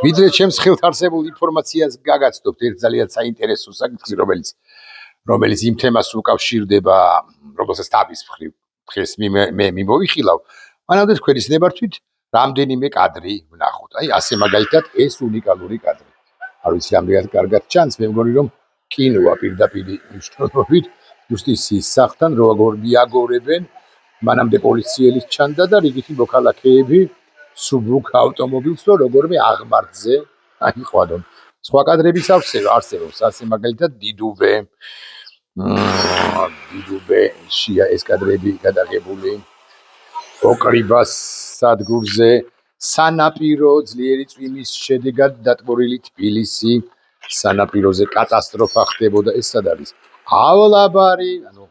ვიდრე ჩემს ხელთ არსებულ ინფორმაციას გაგაცნობთ ერთ ძალიან საინტერესო საკითხი, რომელიც იმ თემას უკავშირდება, რომელსაც თავის მხრივ დღეს მე მიმოვიხილავ, მანამდე თქვენ ის ნებართვით რამდენიმე კადრი ვნახოთ. აი, ასე მაგალითად ეს უნიკალური კადრი. არ ვიცი რამდენად კარგად ჩანს, მე მგონი რომ კინოა პირდაპირ მნიშვნელობით იუსტიციის სახლთან როგორ მიაგორებენ, მანამდე პოლიციელის ჩანდა და რიგითი მოქალაქეები სუბუქ ავტომობილს და როგორმე აღმართზე აიყვანონ. სხვა კადრებიც არსებობს, ასე მაგალითად დიდუბეშია ეს კადრები გადაღებული. ოკრიბას სადგურზე სანაპირო ძლიერი წვიმის შედეგად დატბორილი თბილისი, სანაპიროზე კატასტროფა ხდებოდა. ეს სად არის? ავლაბარი, ანუ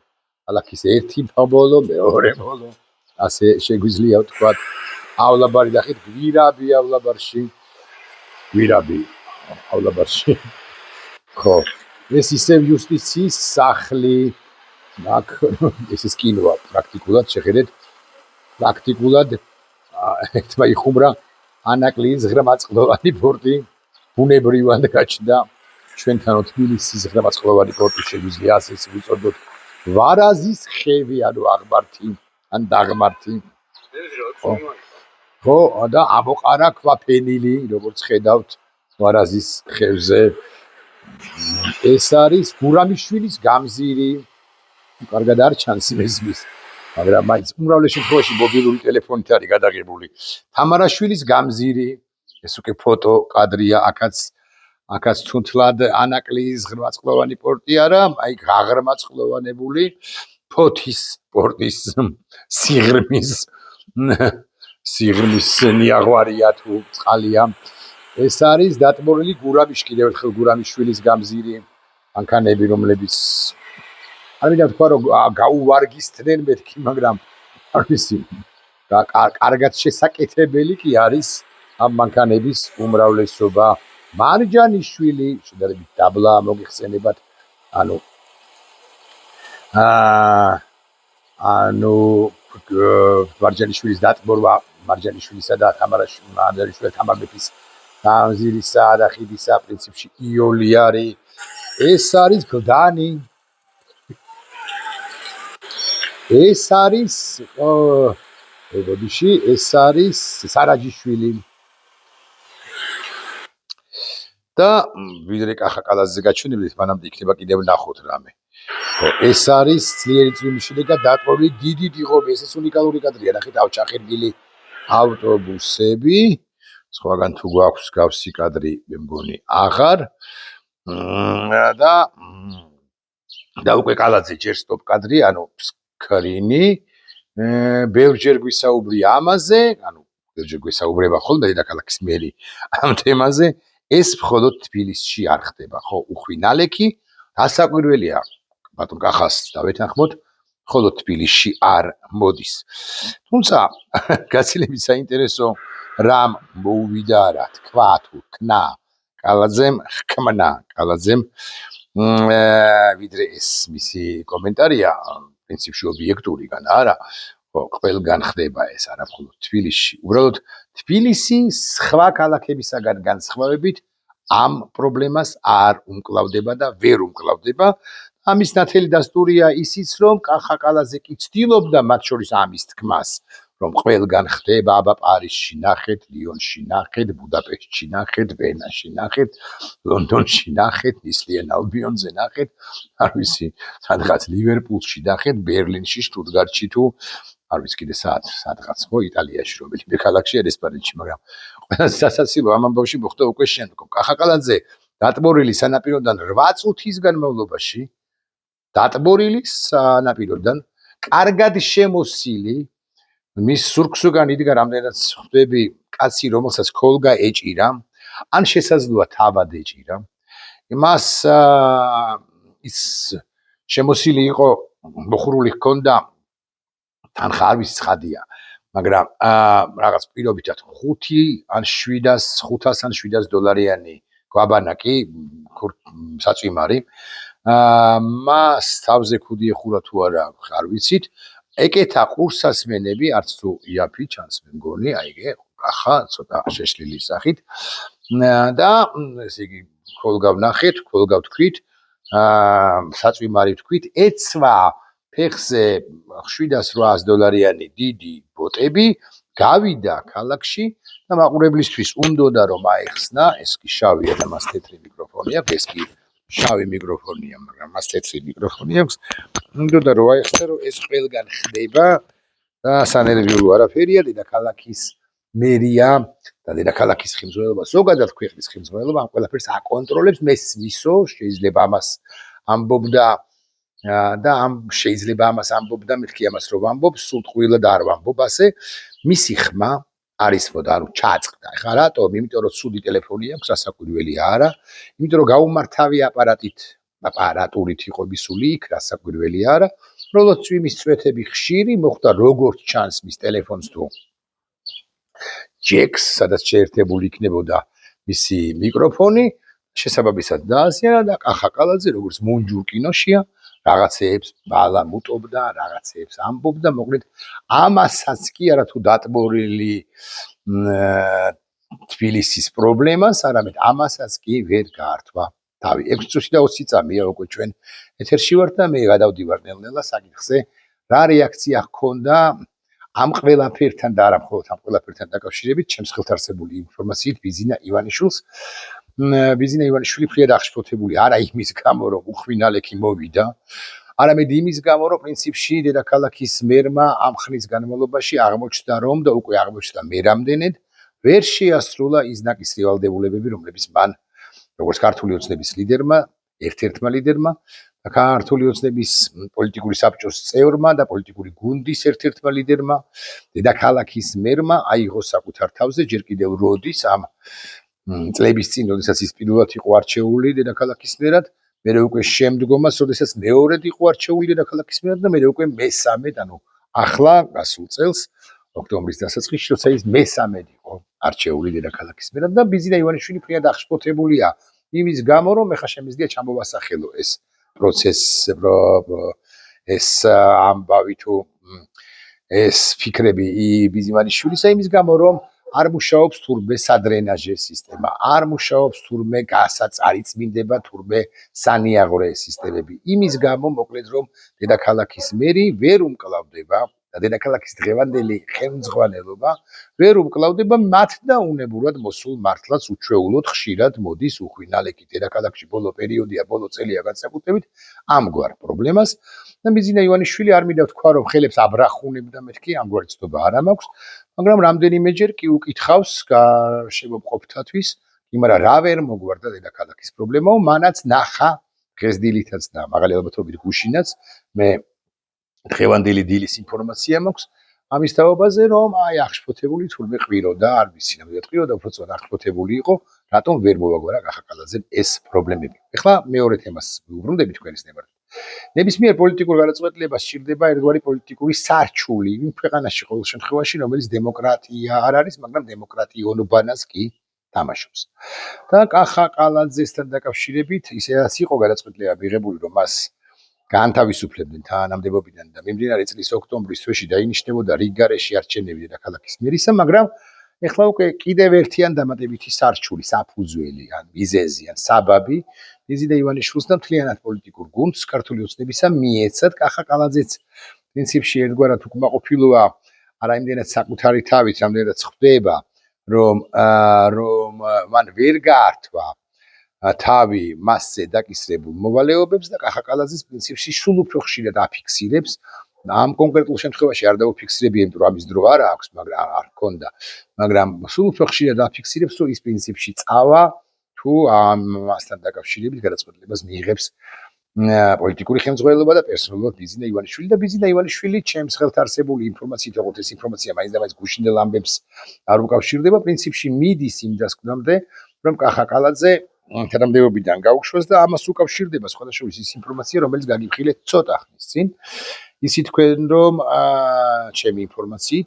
ქალაქის ერთი ბოლო, მეორე ბოლო, ასე შეგვიძლია ვთქვათ. ავლაბარი ნახეთ, გვირაბი ავლაბარში. ხო, ეს ისევ იუსტიციის სახლი. აქ ეს კინოა პრაქტიკულად, შეხედეთ. პრაქტიკულად ერთმა იხუმრა ანაკლის ღრმაწყლოვანი პორტი, ბუნებრივად გაჩნდა ჩვენთანო თბილისის ღრმაწყლოვანი პორტი შეგვიძლია ასე ვიწოდოთ ვარაზის ხევი, ანუ აღმართი ან დაღმართი. ხო, და ამოყარა ქვაფენილი, როგორც ხედავთ ვარაზის ხევზე. ეს არის გურამიშვილის გამზირი. კარგად არ ჩანს მესმის, მაგრამ მაინც უმრავლეს შემთხვევაში მობილური ტელეფონით არის გადაღებული. თამარაშვილის გამზირი, ეს უკვე ფოტო კადრია, აქაც თუნთლად ანაკლის ღრმაწყლოვანი პორტი არა, აი გაღრმაწყლოვანებული ფოთის პორტის სიღრმის ნიაღვარია თუ წყალია. ეს არის დატბორილი კიდევ ერთხელ გურამიშვილის გამზირი, მანქანები, რომლებიც არ მინდა თქვა რომ გაუვარგისდნენ მეთქი, მაგრამ არ ვიცი, კარგად შესაკეთებელი კი არის ამ მანქანების უმრავლესობა. მარჯანიშვილი, შედარებით დაბლა მოგიხსენებათ, ანუ მარჯანიშვილის დატბორვა, მარჯანიშვილისა და თამარ მეფის გამზირისა და ხიდისა პრინციპში იოლი არის. ეს არის გლდანი. ეს არის სარაჯიშვილი. და ვიდრე კახაკალაძეზე გაჩვენებთ, მანამდე იქნება კიდევ ნახოთ რამე. ეს არის ძლიერი წვიმის შედეგად დატბორილი დიდი დიღობი. ეს უნიკალური კადრია, ნახეთ, ჩახერგილი ავტობუსები. სხვაგან თუ გვაქვს გავსი კადრი, მე მგონი აღარ. და უკვე კალაძე ჯერ სტოპ კადრი, ანუ სკრინი. ბევრჯერ გვისაუბრია ამაზე, ანუ ბევრჯერ გვისაუბრება ხოლმე დედაქალაქის მერი ამ თემაზე. ეს მხოლოდ თბილისში არ ხდება, ხო, უხვი ნალექი, დასაკვირველია, ბატონ კახას დავეთანხმოთ, მხოლოდ თბილისში არ მოდის. თუმცა გაცილებით საინტერესო რამ მოუვიდა რა თქვა თუ ქნა კალაძემ, ხკმნა კალაძემ, ვიდრე ეს მისი კომენტარია, პრინციპში ობიექტური გან არა, ყველგან ხდება ეს, არა მხოლოდ თბილისში. უბრალოდ თბილისი სხვა ქალაქებისაგან განსხვავებით ამ პრობლემას არ უმკლავდება და ვერ უმკლავდება. ამის ნათელი დასტურია ისიც, რომ კახაკალაძე კი ცდილობდა მათ შორის ამის თქმას, რომ ყველგან ხდება, აბა პარიზში ნახეთ, ლიონში ნახეთ, ბუდაპეშტში ნახეთ, ვენაში ნახეთ, ლონდონში ნახეთ, ნისლიან ალბიონზე ნახეთ, არ ვიცი, სადღაც ლივერპულში ნახეთ, ბერლინში, შტუტგარტში თუ არ ვიცი კიდე სადღაც ხო იტალიაში რომელიმე ქალაქში არ ესპანეთში, მაგრამ ყველაზე სასაცილო ამ ამბავში მოხდა უკვე შემდგომ. კახაკალაძე დატბორილი სანაპიროდან 8 წუთის განმავლობაში დატბორილი სანაპიროდან კარგად შემოსილი, მის სურგსუგან იდგა რამდენად ხვდები კაცი, რომელსაც ქოლგა ეჭირა, ან შესაძლოა თავად ეჭირა. მას ის შემოსილი იყო, მოხურული ჰქონდა თანხა არ ვიცი ცხადია, მაგრამ რაღაც პირობითად 500 ან 700 დოლარიანი გვაბანაკი საწვიმარი. მას თავზე ქუდი ეხურა თუ არა, არ ვიცით. ეკეთა ყურსასმენები, არც თუ იაფი ჩანს მე მგონი, აიგე, კახა ცოტა შეშლილი სახით და ესე იგი ქოლგავ ნახეთ, ქოლგავ თქვით, საწვიმარი თქვით, ეცვა ფეხზე $700 დიდი ბოტები, გავიდა ქალაქში და მაყურებლისთვის უნდოდა რომ აეხსნა, ეს კი შავია და მას თეთრი მიკროფონი აქვს, ეს კი შავი მიკროფონია, მაგრამ მას თეთრი მიკროფონი აქვს. უნდოდა რომ აეხსნა, რომ ეს ყველგან ხდება და სანერვიულო არაფერია, დედაქალაქის მერია და დედაქალაქის ხელმძღვანელობა, ზოგადად ქვეყნის ხელმძღვანელობა ამ ყველაფერს აკონტროლებს, მისო შეიძლება ამას ამბობდა და შეიძლება ამას ამბობდა, მეთქი ამას რომ ამბობს, სულ ტყუილად არ ვამბობ ასე, მისი ხმა არის მოდა, ანუ ჩაწყდა. ეხლა რატომ? იმიტომ რომ ცუდი ტელეფონი აქვს, რასაკვირველია არა, იმიტომ რომ გაუმართავი აპარატურით იყო მისული იქ, რასაკვირველია არა, უბრალოდ წვიმის წვეთები ხშირი მოხდა, როგორც ჩანს მის ტელეფონს თუ ჯეკს, სადაც შეერთებული იქნებოდა მისი მიკროფონი, შესაბამისად დააზიანა და კახა კალაძე, როგორც მონჯურ კინოშია, რაღაცეებს ბალამუტობდა, რაღაცეებს ამბობდა, მოკლედ ამასაც კი არა თუ დატბორილი თბილისის პრობლემას, არამედ ამასაც კი ვერ გაართვა თავი. 6 წუთი და 20 წამია უკვე ჩვენ ეთერში ვართ და მე გადავდივარ ნელ-ნელა საკითხზე, რა რეაქცია ჰქონდა ამ ყველაფერთან და არა მხოლოდ ამ ყველაფერთან დაკავშირებით, ჩემს ხელთარსებული ინფორმაციით ბიზინა ივანიშვილს. ბიზინა ივანიშვილი ფრიად აღშფოთებული არა იმის გამო, რომ უხვინალექი მოვიდა, არამედ იმის გამო, რომ პრინციპში დედაქალაქის მერმა ამ ხნის განმავლობაში აღმოჩნდა რომ და უკვე აღმოჩნდა მერამდენედ ვერ შეასრულა ის ნაკისრი ვალდებულებები, რომლებიც მან როგორც ქართული ოცნების ლიდერმა, ერთ-ერთმა ლიდერმა და ქართული ოცნების პოლიტიკური საბჭოს წევრმა და პოლიტიკური გუნდის ერთ-ერთმა ლიდერმა, დედაქალაქის მერმა აიღო საკუთარ თავზე ჯერ კიდევ როდის ამ წლების წინ, როდესაც ის პირველად იყო არჩეული დედაქალაქის მერად, მერე უკვე შემდგომას, როდესაც მეორედ იყო არჩეული დედაქალაქის მერად და მერე უკვე მესამედ, ანუ ახლა გასულ წელს, ოქტომბრის დასაწყისში, როცა ის მესამედ იყო არჩეული დედაქალაქის მერად და ბიზინა ივანიშვილი ფრიად აღშფოთებულია იმის გამო, რომ ეხლა შემიძლია ჩამოვასახელო ეს პროცესი, ეს ამბავი თუ ეს ფიქრები ბიზიმანიშვილისა იმის გამო, რომ არ მუშაობს თურმე სადრენაჟე სისტემა, არ მუშაობს თურმე გასაწარიწმინდება, თურმე სანიაღვრე სისტემები. იმის გამო, მოკლედ, რომ დედაქალაქის მერი ვერ უმკლავდება და დედაქალაქის დღევანდელი ხელმძღვანელობა ვერ უმკლავდება მათ და უნებურად მოსულ მართლაც უჩვეულოდ ხშირად მოდის უხვინალექი დედაქალაქში ბოლო პერიოდია, ბოლო წელია განსაკუთრებით ამგვარ პრობლემას და ბიზინა ივანიშვილი არ მინდა ვთქვა, რომ ხელებს აბრახუნებდა მეთქი, ამგვარი ცნობა არ მაქვს, მაგრამ რამდენიმეჯერ კი უკითხავს შემოყოფთათვის, იმარა რა ვერ მოგვარდა დედაქალაქის პრობლემაო, მანაც ნახა დღესდილითაც და მაღალი ალბათობით გუშინაც მე დღევანდელი დილის ინფორმაცია მაქვს ამის თაობაზე, რომ აი აღშფოთებული თურმე ყვიროდა, არ ვიცი ნამდვილად ყვიროდა, უფრო სწორად აღშფოთებული იყო, რატომ ვერ მოვაგვარა კახა კალაძემ ეს პრობლემები. ეხლა მეორე თემას ვუბრუნდები თქვენის ნებართვით. ნებისმიერ პოლიტიკურ გადაწყვეტილებას სჭირდება ერთგვარი პოლიტიკური სარჩული იმ ქვეყანაში ყოველ შემთხვევაში, რომელიც დემოკრატია არ არის, მაგრამ დემოკრატიონობანას კი თამაშობს. და კახა კალაძესთან დაკავშირებით ისედაც იყო გადაწყვეტილება მიღებული, რომ მას გაანთავისუფლებდნენ თანამდებობიდან და მიმდინარე წლის ოქტომბრის თვეში დაინიშნებოდა რიგგარეში არჩევნები დედაქალაქის მერისა, მაგრამ ეხლა უკვე კიდევ ერთიან დამატებითი სარჩული, საფუძველი, ან მიზეზი, ან საბაბი ბიზინა ივანიშვილს და მთლიანად პოლიტიკურ გუნდს ქართული ოცნებისა მიეცათ. კახა კალაძეც პრინციპში ერთგვარად უკმაყოფილოა არა იმდენად საკუთარი თავით, რამდენადაც ხვდება, რომ მან ვერ გაართვა თავი მასზე დაკისრებულ მოვალეობებს და კახა კალაძეს პრინციპში სულ უფრო ხშირად აფიქსირებს. ამ კონკრეტულ შემთხვევაში არ დაუფიქსირებია, იმიტომ რომ ამის დრო არ აქვს, მაგრამ არ ჰქონდა, მაგრამ სულ უფრო ხშირად აფიქსირებს, რომ ის პრინციპში წავა თუ ამასთან დაკავშირებით გადაწყვეტილებას მიიღებს პოლიტიკური ხელმძღვანელობა და პერსონალურად ბიზინა ივანიშვილი და ბიზინა ივანიშვილი ჩემს ხელთარსებული ინფორმაციით, როგორც ეს ინფორმაცია მაინც და მაინც გუშინდელ ამბებს არ უკავშირდება, პრინციპში მიდის იმ დასკვნამდე, რომ კახა კალაძე თანამდებობიდან გაუშვას და ამას უკავშირდება სხვადასხვა ის ინფორმაცია, რომელიც გაგიფრთხილეთ ცოტა ხნის წინ. ისი თქვენ რომ ჩემი ინფორმაციით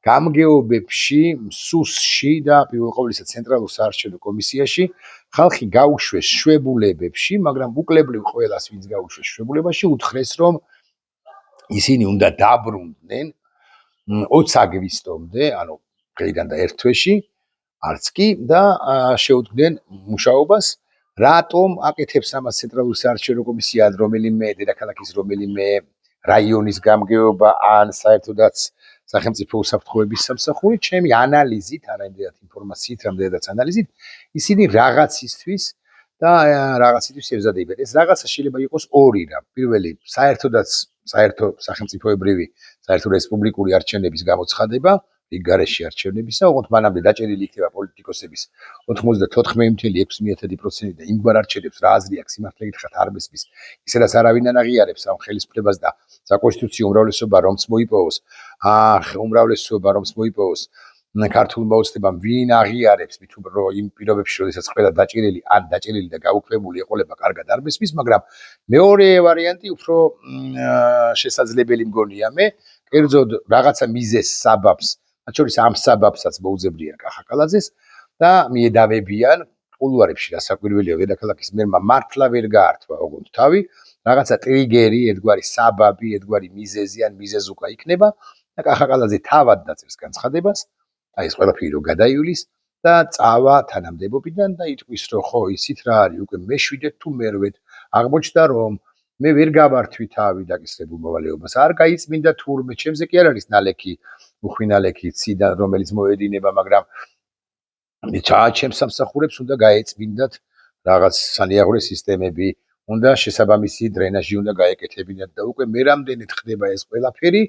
გამგეობებში, სუსში და პირველ ყოვლისა ცენტრალურ საარჩევნო კომისიაში ხალხი გაუშვეს შვებულებებში, მაგრამ უკლებლივ ყველას ვინც გაუშვეს შვებულებაში, უთხრეს რომ ისინი უნდა დაბრუნდნენ 20 აგვისტომდე, ანუ დღეიდან და ერთ თვეში არც კი და შეუდგნენ მუშაობას რატომ აკეთებს ამას ცენტრალური საარჩევნო კომისია რომელიმე დედაქალაქის რომელიმე რაიონის გამგეობა ან საერთოდაც სახელმწიფო უსაფრთხოების სამსახური ჩემი ანალიზით არამედ ინფორმაციით რამდენადაც ანალიზით ისინი რაღაცისთვის და რაღაცისთვის ემზადებიან ეს რაღაცა შეიძლება იყოს ორი რამ პირველი საერთო სახელმწიფოებრივი საერთო რესპუბლიკური არჩევნების გამოცხადება გარეშე არჩევნებისა, ოღონდ მანამდე დაჭერილი იქნება პოლიტიკოსების 94.6% და იმგვარ არჩევნებს რა აზრი აქვს სიმართლე გითხრათ არ მესმის, ისედაც არავინ არ აღიარებს ამ ხელისუფლებას და საკონსტიტუციო უმრავლესობა რომც მოიპოვოს, უმრავლესობა რომც მოიპოვოს ქართულმა ოცნებამ ვინ აღიარებს მით უფრო იმ პირობებში, როდესაც ყველა დაჭერილი ან დაჭერილი და გაუქმებული ეყოლება კარგად არ მესმის, მაგრამ მეორე ვარიანტი უფრო შესაძლებელი მგონია მე, კერძოდ რაღაცა მიზეს საბაბს მათ შორის ამ საბაბსაც მოუძებნიან კახაკალაძეს და მიედავებიან კულუარებში რასაკვირველია დედაქალაქის მერმა მართლა ვერ გაართვა ოღონდ თავი რაღაცა ტრიგერი ერთგვარი საბაბი ერთგვარი მიზეზი ან მიზეზუკა იქნება და კახაკალაძე თავად დაწერს განცხადებას აი ეს ყველაფერი რო გადაივლის და წავა თანამდებობიდან და იტყვის რომ ხო ისიც რა არის უკვე მე-7 თუ მე-8 აღმოჩნდა რომ მე ვერ გავართვი თავი დაკისრებულ მოვალეობას არ გაიწმინდა თურმე ჩემზე კი არ არის ნალექი უხვინალექი ციდან რომელიც მოედინება მაგრამ ჩემს სამსახურებს უნდა გაეწმინდათ რაღაც სანიაღვრე სისტემები უნდა შესაბამისი დრენაჟი უნდა გაეკეთებინათ და უკვე მე რამდენად ხდება ეს ყველაფერი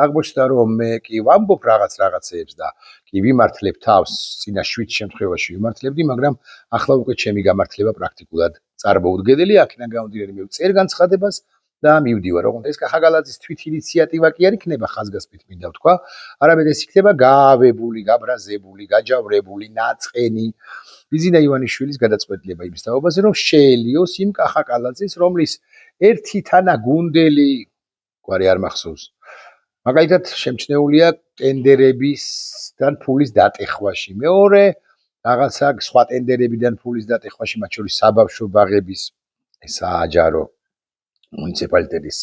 აღმოჩნდა რომ მე კი ვამბობ რაღაცეებს და კი ვიმართლებ თავს წინა 7 შემთხვევაში ვიმართლებდი მაგრამ ახლა უკვე ჩემი გამართლება პრაქტიკულად წარმოუდგენელია აქედან გამომდინარე მე წერ განცხადებას და მივდივარ ოღონდ ეს კახაკალაძის თვით ინიციატივა კი არ იქნება ხაზგასმით მინდა ვთქვა არამედ ეს იქნება გაავებული გაბრაზებული გაჯავრებული ნაწყენი ბიზინა ივანიშვილის გადაწყვეტილება იმის თაობაზე რომ შეელიოს იმ კახაკალაძის რომლის ერთი თანაგუნდელი გვარი არ მახსოვს მაგალითად შემჩნეულია ტენდერებისგან ფულის დატეხვაში მეორე რაღაცა სხვა ტენდერებიდან ფულის დატეხვაში მათ შორის საბავშვო ბაღების სააჯარო მუნიციპალიტეტის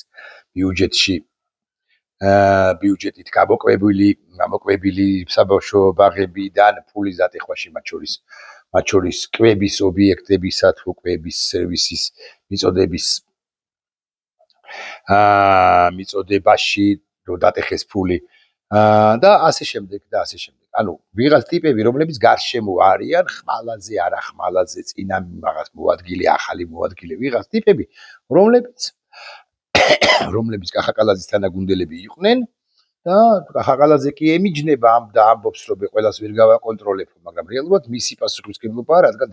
ბიუჯეტით გამოკვებილი საბავშვო ბაღებიდან ფულის დატეხვაში მათ შორის კვების ობიექტებისა თუ კვების სერვისის მიწოდებაში რო დატეხეს ფული და ასე შემდეგ ანუ ვიღაც ტიპები რომლებიც გარშემო არიან ხმალაძე არა ხმალაძე წინა რაღაც მოადგილე ახალი მოადგილე ვიღაც ტიპები რომლებიც კახაკალაძის თანაგუნდელები იყვნენ და კახაკალაძე კი ემიჯნება და ამბობს რომ ყველას ვერ გავაკონტროლებ მაგრამ რეალურად მისი პასუხისმგებლობაა რადგან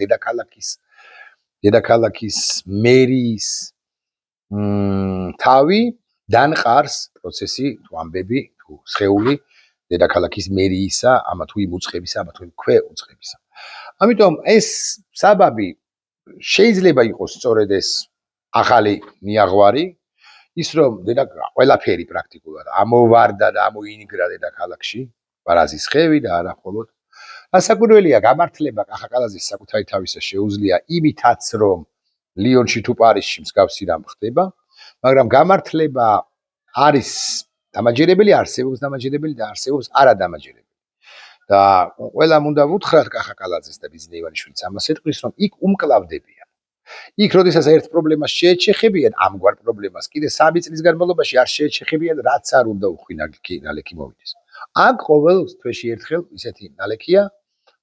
დედაქალაქის მერიის თავი დანყარს პროცესი თუ ამბები თუ სხეული დედაქალაქის მერიისა ამა თუ იმ უწყებისა ამა თუ იმ ქვეუწყებისა ამიტომ ეს საბაბი შეიძლება იყოს სწორედ ეს ახალი ნიაღვარი ის რომ ყველაფერი პრაქტიკულად ამოვარდა და ამოინგრა დედაქალაქში პარაზის ხევი და არა მხოლოდ ასაკურველია გამართლება კახაკალაძის საკუთარი თავისა შეუძლია იმითაც რომ ლიონში თუ პარიზში მსგავსი რამ ხდება მაგრამ გამართლება არის დამაჯერებელი არსებობს დამაჯერებელი და არსებობს არადამაჯერებელი და ყველამ უნდა ვუთხრათ კახაკალაძეს და ბიზინა ივანიშვილიც ამას ეთქვის რომ იქ უმკლავდებიან იქ როდესაც ერთ პრობლემას შეეჩეხებიან ამგვარ პრობლემას კიდე 3 წლის განმავლობაში არ შეეჩეხებიან რაც არ უნდა უხვინალექი მოვიდეს აქ ყოველ თვეში ერთხელ ისეთი ნალექია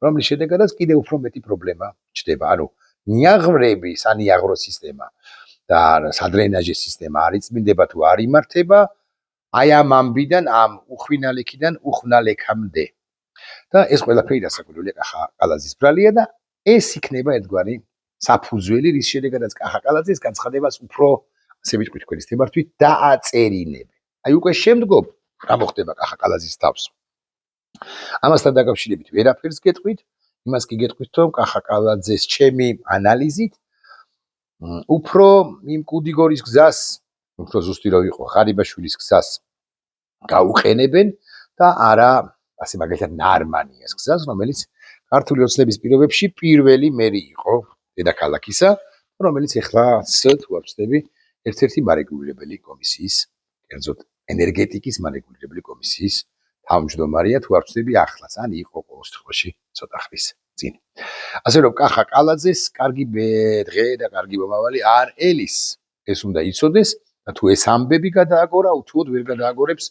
რომლის შედეგადაც კიდე უფრო მეტი პრობლემა ჩდება ანუ ნიაღვრები სანიაღრო სისტემა და სადრენაჟე სისტემა არ იწმინდება თუ არ იმართება აი ამ ამბიდან ამ უხვინალექიდან უხვნალექამდე და ეს ყველაფერი დასაკვირველია კახაკალაძის ბრალია და ეს იქნება ერთგვარი საფუძველი რის შედეგადაც კახაკალაძის განცხადებას უფრო ასე ვიტყვით თქვენის თემართვით დააწერინებენ აი უკვე შემდგომ რა მოხდება კახაკალაძის თავს ამასთან დაკავშირებით ვერაფერს გეტყვით იმას კი გეტყვით რომ კახაკალაძეს ჩემი ანალიზით უფრო იმ კუდიგორის გზას უფრო ზუსტი რო იყო ღარიბაშვილის გზას გაუყენებენ და არა ასე მაგალითად ნარმანიას გზას რომელიც ქართული ოცნების პირობებში პირველი მერი იყო დედაქალაქისა რომელიც ეხლა თუ არ ვცდები ერთ-ერთი მარეგულირებელი კომისიის კერძოდ ენერგეტიკის მარეგულირებელი კომისიის თავმჯდომარეა თუ არ ვწდები ახლაც, ან იყო ყოველ შემთხვევაში ცოტა ხნის წინ. ასე რომ კახა კალაძეს კარგი დღე და კარგი მომავალი არ ელის. ეს უნდა იცოდეს და თუ ეს ამბები გადააგორა, უთუოდ ვერ გადააგორებს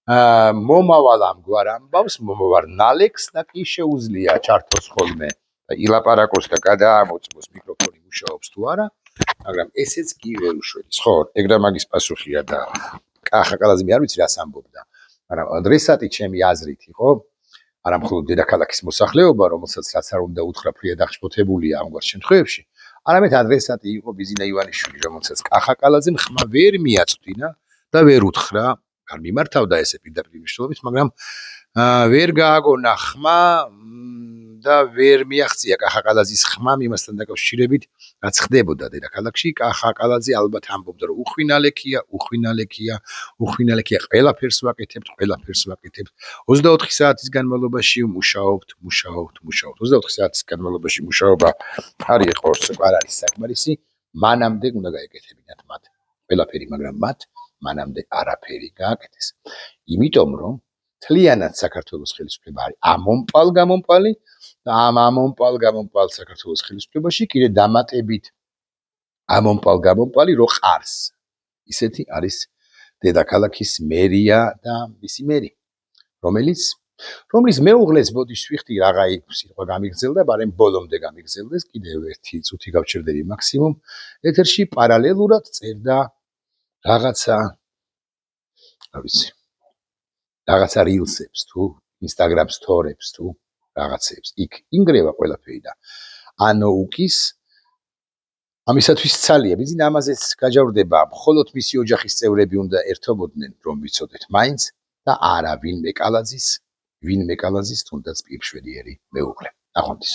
მომავალ ამგვარ ამბავს, მომავალ ნალექს და კი შეუძლია ჩართოს ხოლმე და ილაპარაკოს და გადაამოწმოს მიკროფონი მუშაობს თუ არა, მაგრამ ესეც კი ვერ უშველის. ხო, ეგ რა მაგის პასუხია და კახა კალაძე მე არ ვიცი რას ამბობდა, მაგრამ ადრესატი ჩემი აზრით იყო არა მხოლოდ დედაქალაქის მოსახლეობა, რომელსაც რაც არ უნდა უთხრა ფრიად აღშფოთებულია ამგვარ შემთხვევებში, არამედ ადრესატი იყო ბიზინა ივანიშვილი, რომელსაც კახა კალაძემ ხმა ვერ მიაწვდინა და ვერ უთხრა, არ მიმართავდა ესე პირდაპირ მნიშვნელობით, მაგრამ ვერ გააგონა ხმა და ვერ მიაღწია კახა კალაძის ხმამ იმასთან დაკავშირებით, რაც ხდებოდა დედაქალაქში. კახა კალაძე ალბათ ამბობდა, რომ უხვინალექია, ყველაფერს ვაკეთებთ. 24 საათის განმავლობაში მუშაობთ. 24 საათის განმავლობაში მუშაობა არ არის საკმარისი. მანამდე უნდა გაეკეთებინათ მათ ყველაფერი, მაგრამ მათ მანამდე არაფერი გააკეთეს. იმიტომ რომ თლიანად საქართველოს ხელისუფლება არის ამომპალ-გამომპალი და ამ ამომპალ-გამომპალ საქართველოს ხელისუფლებაში კიდე დამატებით ამომპალ-გამომპალი რო ყარს. ისეთი არის დედაქალაქის მერია და მისი მერი, რომლის მეუღლეს ბოდიშს ვიხდი რაღა სიტყვა გამიგრძელდა, მაგრამ ბოლომდე გამიგრძელდეს, კიდევ ერთი წუთი გავჩერდები მაქსიმუმ ეთერში პარალელურად წერდა რაღაცა rilsებს თუ Instagram stories თუ რაღაცებს. იქ ინგრევა ყველაფერი და ანუ უკის ამისათვის ცალია. ბიზინა ამაზეც გაჯავრდება, მხოლოდ მისი ოჯახის წევრები უნდა ერთობოდნენ, რომ ვიცოდეთ მაინც და არა ვინმე კალაძის, თუნდაც პირმშვენიერი მეუღლე. ნახვამდის.